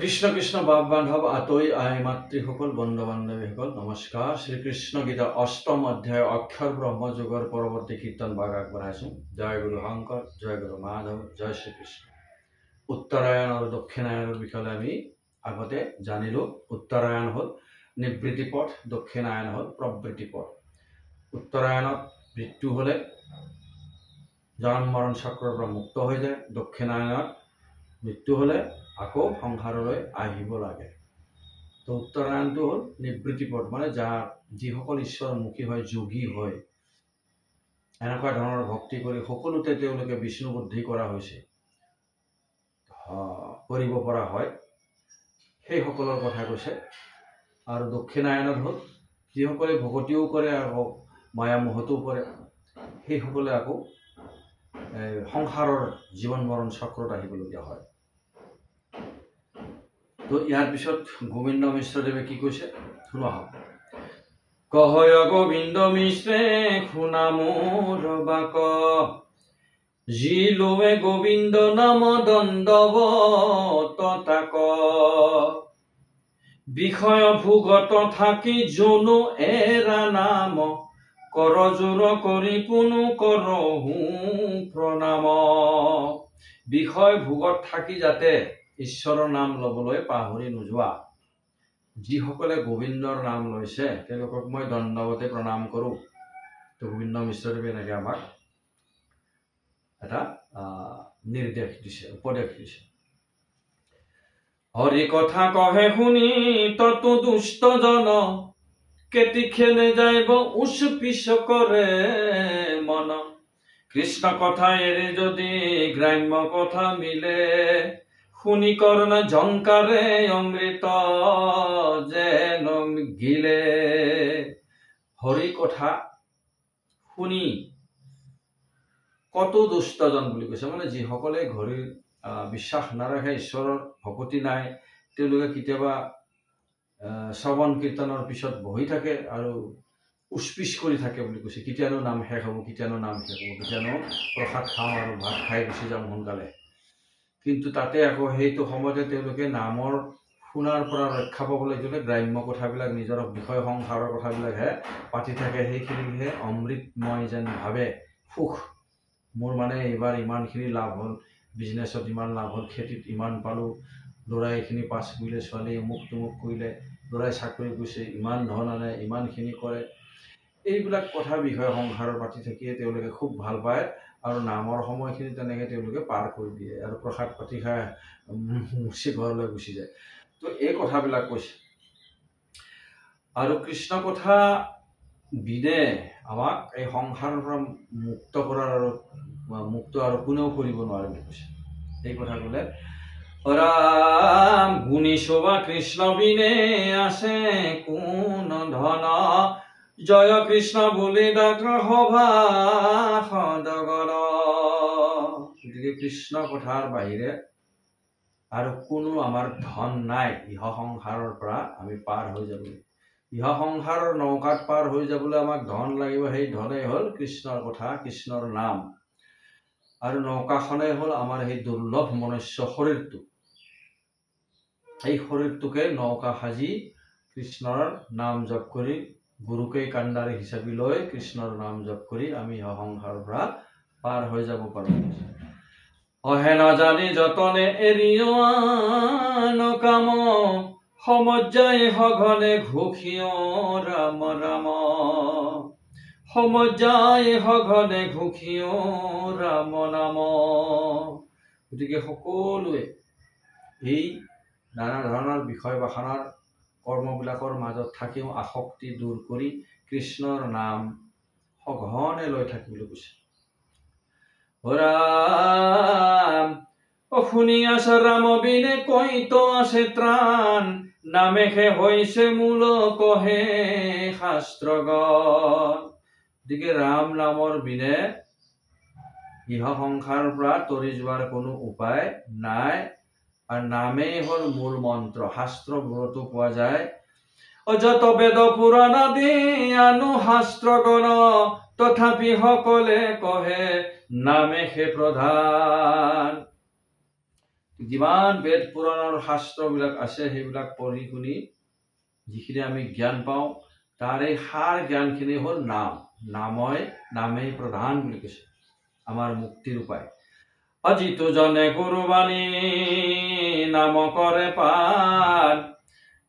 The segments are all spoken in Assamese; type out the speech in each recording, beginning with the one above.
কৃষ্ণ কৃষ্ণ বাপ বান্ধব আতৈ আই মাতৃসকল বন্ধু বান্ধৱীসকল নমস্কাৰ। শ্ৰীকৃষ্ণ গীতা অষ্টম অধ্যায় অক্ষৰ ব্ৰহ্মযোগৰ পৰৱৰ্তী কীৰ্তন ভাগ আগবঢ়াইছোঁ। জয় গুৰু শংকৰ, জয় গুৰু মাধৱ, জয় শ্ৰীকৃষ্ণ। উত্তৰায়ণ আৰু দক্ষিণায়নৰ বিষয়ে আমি আগতে জানিলোঁ। উত্তৰায়ণ হ'ল নিবৃত্তি পথ, দক্ষিণায়ন হ'ল প্ৰবৃত্তি পথ। উত্তৰায়ণত মৃত্যু হ'লে জন্ম মৰণ চক্ৰৰ পৰা মুক্ত হৈ যায়। দক্ষিণায়নত মৃত্যু হ'লে আকৌ সংসাৰলৈ আহিব লাগে। তো উত্তৰায়ণটো হ'ল নিবৃত্তি পথ, মানে যিসকল ঈশ্বৰমুখী হয়, যোগী হয়, এনেকুৱা ধৰণৰ ভক্তি কৰি সকলোতে তেওঁলোকে বিষ্ণু বুদ্ধি কৰা হৈছে, কৰিব পৰা হয়, সেইসকলৰ কথা কৈছে। আৰু দক্ষিণায়নত হ'ল যিসকলে ভকতিও কৰে আকৌ মায়া মোহতো পৰে, সেইসকলে আকৌ সংসাৰৰ জীৱন মৰণ চক্ৰত আহিবলগীয়া হয়। তো ইয়াৰ পিছত গোবিন্দ মিশ্ৰদেৱে কি কৈছে শুনা হওক। কহয় গোবিন্দ মিশ্ৰে শুনা মোৰ বাক, যি লোৱে গোবিন্দ নাম দণ্ডৱত তাক, বিষয় ভোগত থাকি জনো এৰা নাম, কৰজোৰ কৰি পুনু কৰহু প্ৰণাম। বিষয় ভোগত থাকি যাতে ঈশ্বৰৰ নাম ল'বলৈ পাহৰি নোযোৱা। যিসকলে গোবিন্দৰ নাম লৈছে তেওঁলোকক মই দণ্ডৱতে প্ৰণাম কৰোঁ। তো গোবিন্দ মিশ্ৰদেৱে এনেকৈ আমাক এটা নিৰ্দেশ দিছে, উপদেশ দিছে। হৰি কথা কহে শুনি ততো দুষ্টজন, কেতি খেলে যাইব উচ পিছ কৰে মন। কৃষ্ণ কথা এৰি যদি গ্ৰাম্য কথা মিলে, শুনি কৰ্ণ ঝংকাৰে অমৃত যেন গিলে। হৰি কথা শুনি কত দুষ্টজন বুলি কৈছে, মানে যিসকলে হৰিৰ বিশ্বাস নাৰাখে, ঈশ্বৰৰ ভকতি নাই, তেওঁলোকে কেতিয়াবা শ্ৰৱণ কীৰ্তনৰ পিছত বহি থাকে আৰু উচপিচ কৰি থাকে বুলি কৈছে। কেতিয়ানো নাম শেষ হ'ব, কেতিয়ানো নাম শেষ হ'ব, কেতিয়ানো প্ৰসাদ খাওঁ আৰু ভাত খাই গুচি যাম সোনকালে। কিন্তু তাতে আকৌ সেইটো সময়তে তেওঁলোকে নামৰ শুনাৰ পৰা ৰক্ষা পাবলৈ গ'লে গ্ৰাম্য কথাবিলাক, নিজৰ বিষয় সংসাৰৰ কথাবিলাকহে পাতি থাকে। সেইখিনিহে অমৃতময় যেন ভাবে, সুখ মোৰ মানে এইবাৰ ইমানখিনি লাভ হ'ল, বিজনেছত ইমান লাভ হ'ল, খেতিত ইমান পালোঁ, ল'ৰাই এইখিনি পাছ কৰিলে, ছোৱালীয়ে মুখ তুমুক কৰিলে, ল'ৰাই চাকৰি কৰিছে, ইমান ধন আনে, ইমানখিনি কৰে। এইবিলাক কথা বিষয় সংসাৰৰ পাতি থাকিয়ে তেওঁলোকে খুব ভাল পায় আৰু নামৰ সময়খিনি তেনেকৈ তেওঁলোকে পাৰ কৰি দিয়ে আৰু প্ৰসাদ পাতি খাই মুচি ঘৰলৈ গুচি যায়। তো এই কথাবিলাক কৈছে। আৰু কৃষ্ণ কথা বিনে আমাক এই সংসাৰৰ পৰা মুক্ত কৰাৰ আৰু মুক্ত আৰু কোনেও কৰিব নোৱাৰে বুলি কৈছে। এই কথা ক'লে ৰাম গুণী শোভা কৃষ্ণ বিনে আছে কোন ধন, জয় কৃষ্ণ বুলি ডাক সভা সদগৰ। গতিকে কৃষ্ণ কথাৰ বাহিৰে আৰু কোনো আমাৰ ধন নাই ইহ সংসাৰৰ পৰা আমি পাৰ হৈ যাবলৈ। ইহ সংসাৰৰ নৌকাত পাৰ হৈ যাবলৈ আমাক ধন লাগিব। সেই ধনেই হ'ল কৃষ্ণৰ কথা, কৃষ্ণৰ নাম। আৰু নৌকাখনেই হ'ল আমাৰ সেই দুৰ্লভ মনুষ্য শৰীৰটো। এই শৰীৰটোকে নৌকা সাজি কৃষ্ণৰ নাম জপ কৰি, গুৰুকেই কাণ্ডাৰী হিচাপে লৈ কৃষ্ণৰ নাম জপ কৰি আমি ইহ সংসাৰৰ পৰা পাৰ হৈ যাব পাৰোঁ। অহে নাজানি যতনে এৰিয়ান কাম, সমজ্জাই সঘনে ঘোষিও ৰাম ৰাম। সমজ্জাই সঘনে ঘোষিও ৰাম নাম। গতিকে সকলোৱে এই নানা ধৰণৰ বিষয় বাসনাৰ কৰ্মবিলাকৰ মাজত থাকিও আসক্তি দূৰ কৰি কৃষ্ণৰ নাম সঘনে লৈ থাকিবলৈ কৈছে। ৰাম শুনি আছ ৰাম বিনে কৈত আছে ত্ৰাণ, নামেহে হৈছে মূল কহে শাস্ত্ৰগণ। গতিকে ৰাম নামৰ বিনে ইহ সংসাৰৰ পৰা তৰি যোৱাৰ কোনো উপায় নাই। আৰু নামেই হ'ল মূল মন্ত্ৰ। শাস্ত্ৰবোৰতো পোৱা যায়, যত বেদ পুৰাণ আদি শাস্ত্ৰগণ, তথাপি সকলে কহে নামে সে প্ৰধান। যিমান বেদ পুৰাণৰ শাস্ত্ৰবিলাক আছে সেইবিলাক পঢ়ি শুনি যিখিনি আমি জ্ঞান পাওঁ তাৰে সাৰ জ্ঞানখিনি হ'ল নাম। নামেই প্ৰধান বুলি কৈছে আমাৰ মুক্তিৰ উপায়। আজিতো জনে গুৰুবাণী নাম কৰে পাঠ,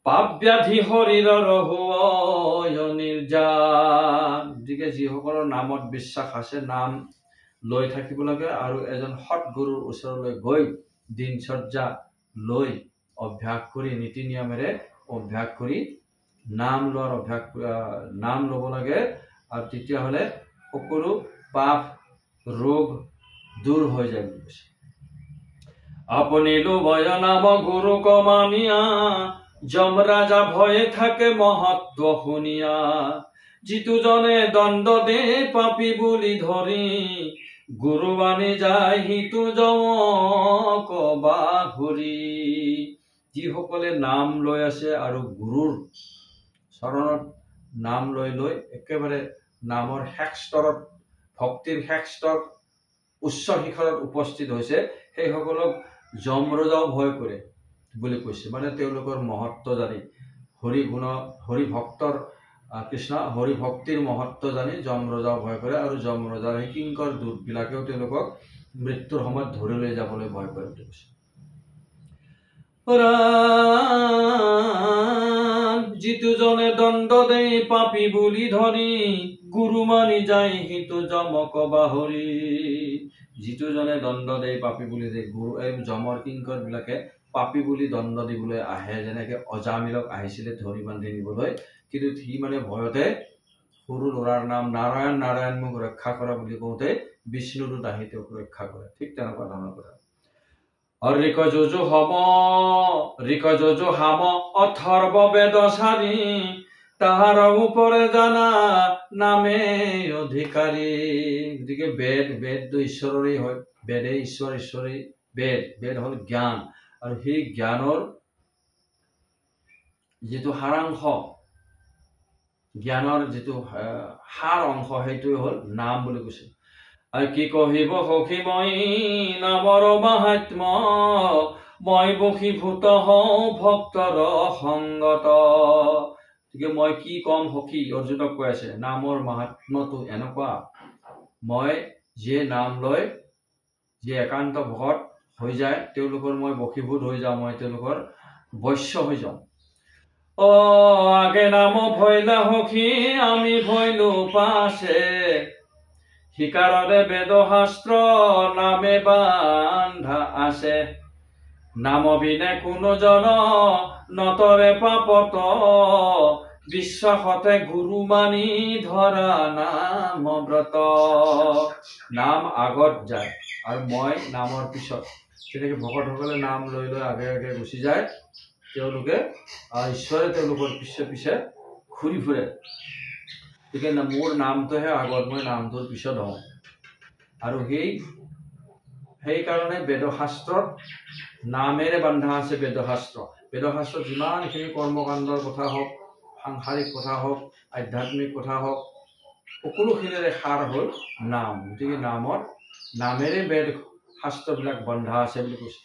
পাপ ব্যাধি শৰীৰৰ হয় নিৰ্যান। গতিকে যিসকলৰ নামত বিশ্বাস আছে, নাম লৈ থাকিব লাগে আৰু এজন সৎগুৰুৰ ওচৰলৈ গৈ দিনচৰ্যা লৈ অভ্যাস কৰি নীতি নিয়মেৰে অভ্যাস কৰি নাম ল'ব লাগে। আৰু তেতিয়াহ'লে সকলো পাপ ৰোগ দূৰ হৈ যায় বুলি কৈছে। আপুনি লোভয় নাম গুৰু কমানিয়া, যমৰাজা ভয়ে থাকে মহত্ব শুনিয়া। যিটো জনে দণ্ড দে পাপী বুলি ধৰি, গুৰুবাণী যায় সিটো যমক বাহুৰি। যিসকলে নাম লৈ আছে আৰু গুৰুৰ চৰণত নাম লৈ একেবাৰে নামৰ শেষ স্তৰত, ভক্তিৰ শেষ স্তৰ উচ্চ শিখৰত উপস্থিত হৈছে, সেইসকলক যমৰাজাও ভয় কৰে বুলি কৈছে। মানে তেওঁলোকৰ মহত্ব জানি, হৰি ভক্তিৰ মহত্ব জানি যমৰাজাও ভয় কৰে। আৰু যমৰাজাৰ সেই কিংকৰ দূতবিলাকেও তেওঁলোকক মৃত্যুৰ সময়ত ধৰি লৈ যাবলৈ ভয় কৰে বুলি কৈছে। যিটো জনে দণ্ড দেই পাপী বুলি ধৰি, গুৰু মানি যায় সিটো যমক বাহৰি। যিটো জনে দণ্ড দেই পাপী বুলি দেই, এই যমৰ কিংকৰ বিলাকে পাপী বুলি দণ্ড দিবলৈ আহে, যেনেকে অজামিলক আহিছিলে ধৰি বান্ধি নিবলৈ, কিন্তু সি মানে ভয়তে সৰু ল'ৰাৰ নাম নাৰায়ণ নাৰায়ণ মোক ৰক্ষা কৰা বুলি কওঁতে বিষ্ণুদূত আহি তেওঁক ৰক্ষা কৰে। ঠিক তেনেকুৱা ধৰণৰ কথা। ঋক যজু হাম অথৰ্ব বেদ চাৰি, তাহাৰ ওপৰে জানা নামে অধিকাৰী। গতিকে বেদটো ঈশ্বৰৰে হয়, বেদে ঈশ্বৰেই বেদ হ'ল জ্ঞান। আৰু সেই জ্ঞানৰ যিটো সাৰাংশ, জ্ঞানৰ যিটো সাৰ অংশ, সেইটোৱে হ'ল নাম বুলি কৈছে। আৰু কি কহিব সখী মই নামৰ মাহাত্ম, মই বশীভূত হওঁ ভক্তৰ সংগত। গতিকে মই কি কম সখী, অৰ্জুনক কৈ আছে, নামৰ মাহাত্মটো এনেকুৱা, মই যিয়ে নাম লয়, যিয়ে একান্ত ভকত হৈ যায়, তেওঁলোকৰ মই বশীভূত হৈ যাওঁ, মই তেওঁলোকৰ বৈশ্য হৈ যাওঁ। আগে নাম ভৈলা সখী আমি ভৈলো পাছে, শিকাৰৰে বেদ শাস্ত্ৰ নামে বান্ধা আছে। নাম বিনে কোনো জন নতৰে পাপত, বিশ্বাসতে গুৰু মানি ধৰা নাম ব্ৰত। নাম আগত যায় আৰু মই নামৰ পিছত। তেনেকে ভকতসকলে নাম লৈ আগে আগে গুচি যায়, তেওঁলোকে ঈশ্বৰে তেওঁলোকৰ পিছে ঘূৰি ফুৰে। গতিকে মোৰ নামটোহে আগত, মই নামটোৰ পিছত হওঁ। আৰু সেইকাৰণে বেদশাস্ত্ৰত নামেৰে বান্ধা আছে। বেদশাস্ত্ৰত যিমানখিনি কৰ্মকাণ্ডৰ কথা হওক, সাংসাৰিক কথা হওক, আধ্যাত্মিক কথা হওক, সকলোখিনিৰে সাৰ হ'ল নাম। গতিকে নামেৰে বেদ শাস্ত্ৰবিলাক বন্ধা আছে বুলি কৈছে।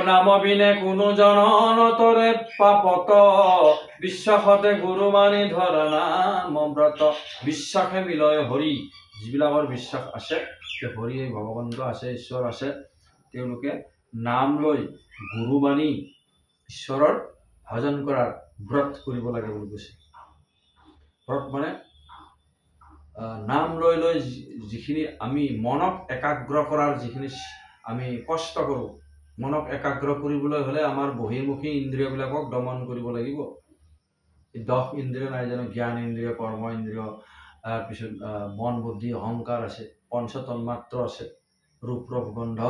নাম বিনে কোনো জনতৰে পাপত, বিশ্বাসতে গুৰু মানি ধৰা নাম ব্ৰত। বিশ্বাসে মিলয় হৰি। যিবিলাকৰ বিশ্বাস আছে যে হৰি ভগৱন্ত আছে, ঈশ্বৰ আছে, তেওঁলোকে নাম লৈ গুৰু মানি ঈশ্বৰৰ ভজন কৰাৰ ব্ৰত কৰিব লাগে বুলি কৈছে। ব্ৰত মানে নাম লৈ যিখিনি আমি মনক একাগ্ৰ কৰাৰ যিখিনি আমি কষ্ট কৰোঁ, মনক একাগ্ৰ কৰিবলৈ হ'লে আমাৰ বহিৰ্মুখী ইন্দ্ৰিয়বিলাকক দমন কৰিব লাগিব। 10 ইন্দ্ৰিয় নাই জানো, জ্ঞান ইন্দ্ৰিয়, কৰ্ম ইন্দ্ৰিয়, তাৰপিছত মন বুদ্ধি অহংকাৰ আছে, পঞ্চ তন্মাত্ৰ আছে, ৰূপ ৰস গন্ধ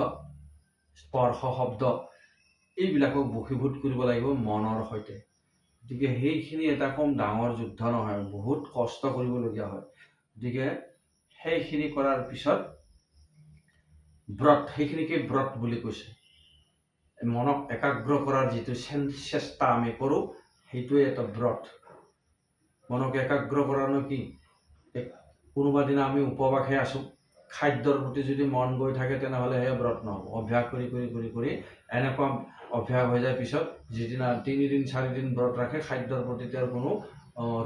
স্পৰ্শ শব্দ, এইবিলাকক বশীভূত কৰিব লাগিব মনৰ সৈতে। গতিকে সেইখিনি এটা কম ডাঙৰ যুদ্ধ নহয়, বহুত কষ্ট কৰিবলগীয়া হয়। গতিকে সেইখিনি কৰাৰ পিছত ব্ৰত, সেইখিনিকে ব্ৰত বুলি কৈছে। মনক একাগ্ৰ কৰাৰ যিটো চেষ্টা আমি কৰোঁ, সেইটোৱে এটা ব্ৰত। মনক একাগ্ৰ কৰানো কি, কোনোবা দিনা আমি উপবাসে আছোঁ, খাদ্যৰ প্ৰতি যদি মন গৈ থাকে তেনেহ'লে সেই ব্ৰত নহ'ব। অভ্যাস কৰি কৰি কৰি কৰি এনেকুৱা অভ্যাস হৈ যায়, পিছত যিদিনা 3 দিন 4 দিন ব্ৰত ৰাখে খাদ্যৰ প্ৰতি তেওঁৰ কোনো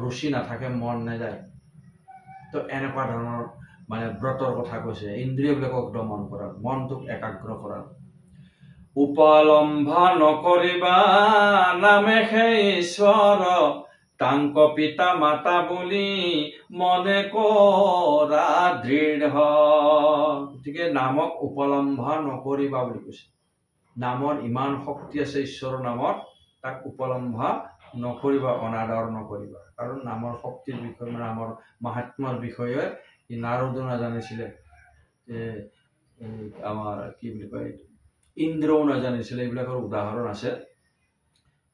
ৰুচি নাথাকে, মন নাযায়। তো এনেকুৱা ধৰণৰ মানে ব্ৰতৰ কথা কৈছে, ইন্দ্ৰিয়বিলাকক দমন কৰা, মনটোক একাগ্ৰ কৰা। উপলম্ভা নকৰিবা নামে সেই ঈশ্বৰ, তাংক পিতা মাতা বুলি মনে কৰা দৃঢ়। গতিকে নামক উপলম্ভা নকৰিবা বুলি কৈছে। নামৰ ইমান শক্তি আছে, ঈশ্বৰৰ নামত, তাক উপলম্ভা নকৰিবা, অনাদৰ নকৰিবা। কাৰণ নামৰ শক্তিৰ বিষয়ে, নামৰ মাহাত্ম্যৰ বিষয়ে নাৰদো নাজানিছিলে, আমাৰ কি বুলি কয় ইন্দ্ৰও নাজানিছিলে। এইবিলাকৰ উদাহৰণ আছে।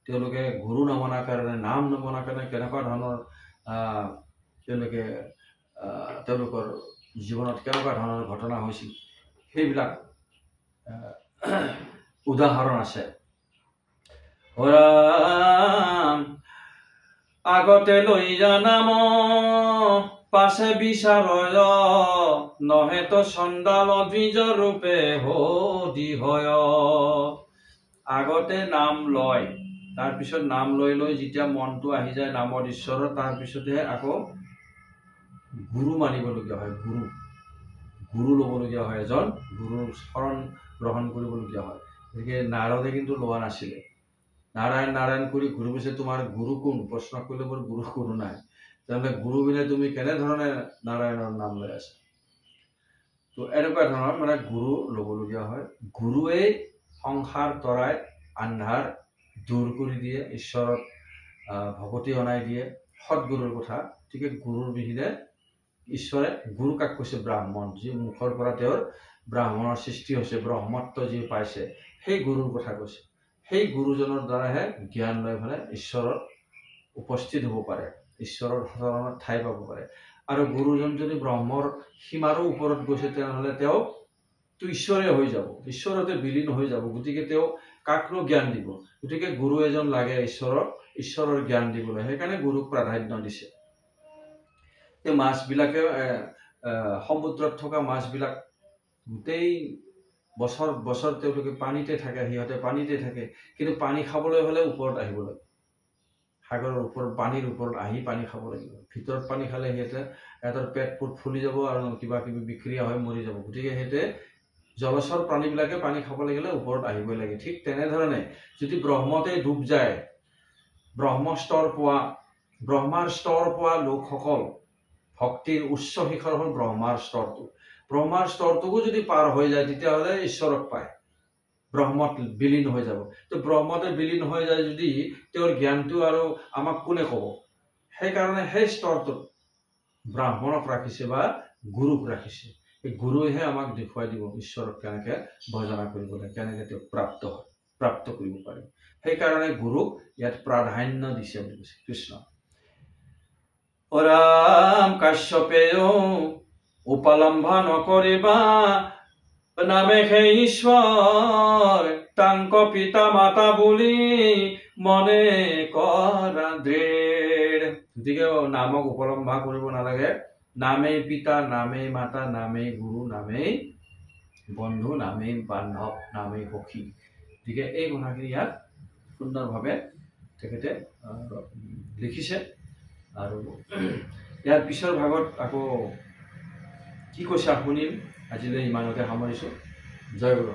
তেওঁলোকে গুৰু নমনাৰ কাৰণে, নাম নমনাৰ কাৰণে কেনেকুৱা ধৰণৰ তেওঁলোকৰ জীৱনত কেনেকুৱা ধৰণৰ ঘটনা হৈছিল, সেইবিলাক উদাহৰণ আছে। আগতে লৈ যা নাম পাছে বিচাৰ, নহে তো চণ্ডাল দ্বিজ ৰূপে হদি হয়। আগতে নাম লয়, তাৰপিছত নাম লৈ লৈ যেতিয়া মনটো আহি যায় নামৰ ঈশ্বৰৰ, তাৰপিছতহে আকৌ গুৰু মানিবলগীয়া হয়। গুৰু ল'বলগীয়া হয়, এজন গুৰুৰ শৰণ গ্ৰহণ কৰিবলগীয়া হয়। গতিকে নাৰদে কিন্তু লোৱা নাছিলে। নাৰায়ণ নাৰায়ণ কৰি ঘূৰি গৈছে, তোমাৰ গুৰু কোন? প্ৰশ্ন কৰিলে মোৰ গুৰু কোনো নাই। তেনেহ'লে গুৰু বিনে তুমি কেনেধৰণে নাৰায়ণৰ নাম লৈ আছা? তো এনেকুৱা ধৰণৰ মানে গুৰু ল'বলগীয়া হয়। গুৰুৱেই সংসাৰ তৰাই আন্ধাৰ দূৰ কৰি দিয়ে, ঈশ্বৰত ভকতি অনাই দিয়ে, সৎগুৰুৰ কথা। গতিকে গুৰুৰ বিহিনে ঈশ্বৰে, গুৰু কাক কৈছে? ব্ৰাহ্মণ, যি মুখৰ পৰা তেওঁৰ ব্ৰাহ্মণৰ সৃষ্টি হৈছে, ব্ৰহ্মত্ব যি পাইছে, সেই গুৰুৰ কথা কৈছে। সেই গুৰুজনৰ দ্বাৰাহে জ্ঞান লৈ পেলাই ঈশ্বৰত উপস্থিত হ'ব পাৰে, ঈশ্বৰৰ শৰণত ঠাই পাব পাৰে। আৰু গুৰুজন যদি ব্ৰহ্মৰ সীমাৰো ওপৰত গৈছে, তেনেহ'লে তেওঁ ঈশ্বৰে হৈ যাব, ঈশ্বৰতে বিলীন হৈ যাব। গতিকে তেওঁ কাকনো জ্ঞান দিব? গতিকে গুৰু এজন লাগে ঈশ্বৰৰ জ্ঞান দিবলৈ। সেইকাৰণে গুৰুক প্ৰাধান্য দিছে। এই মাছবিলাকে, সমুদ্ৰত থকা মাছবিলাক গোটেই বছৰ বছৰ তেওঁলোকে পানীতে থাকে, সিহঁতে পানীতে থাকে। কিন্তু পানী খাবলৈ হ'লে ওপৰত আহিব লাগে, সাগৰৰ ওপৰত, পানীৰ ওপৰত আহি পানী খাব লাগিব। ভিতৰত পানী খালে সিহঁতৰ পেট ফুলি যাব আৰু কিবা কিবি বিক্ৰিয়া হৈ মৰি যাব। গতিকে সিহঁতে জলচৰ প্ৰাণীবিলাকে পানী খাব লাগিলে ওপৰত আহিবই লাগে। ঠিক তেনেধৰণে যদি ব্ৰহ্মতে ডুব যায়, ব্ৰহ্মাৰ স্তৰ পোৱা লোকসকল, ভক্তিৰ উচ্চ শিখৰ হ'ল ব্ৰহ্মাৰ স্তৰটো। ব্ৰহ্মাৰ স্তৰটোকো যদি পাৰ হৈ যায়, তেতিয়াহ'লে ঈশ্বৰক পায়, ব্ৰহ্মত বিলীন হৈ যাব। তো ব্ৰহ্মতে বিলীন হৈ যায় যদি, তেওঁৰ জ্ঞানটো আৰু আমাক কোনে ক'ব? সেইকাৰণে সেই স্তৰটোত ব্ৰাহ্মণক ৰাখিছে বা গুৰুক ৰাখিছে। এই গুৰুৱেহে আমাক দেখুৱাই দিব ঈশ্বৰক কেনেকে ভজনা কৰিব লাগে, কেনেকে তেওঁক প্ৰাপ্ত কৰিব পাৰি। সেইকাৰণে গুৰুক ইয়াত প্ৰাধান্য দিছে বুলি কৈছে কৃষ্ণ। ৰাম কাশ্যপেয় উপলম্ভা নকৰিবা নামে সেই ঈশ্বৰ, তাংক পিতা মাতা বুলি মনে কৰা দৃঢ়। গতিকে নামক উপলম্ভা কৰিব নালাগে। নামেই পিতা, নামেই মাতা, নামেই গুৰু, নামেই বন্ধু, নামেই বান্ধৱ, নামেই সখী। গতিকে এই কথাখিনি ইয়াত সুন্দৰভাৱে তেখেতে লিখিছে। আৰু ইয়াৰ পিছৰ ভাগত আকৌ কি কৈছে শুনিম। আজিলৈ ইমানতে সামৰিছোঁ। জয় গুৰু।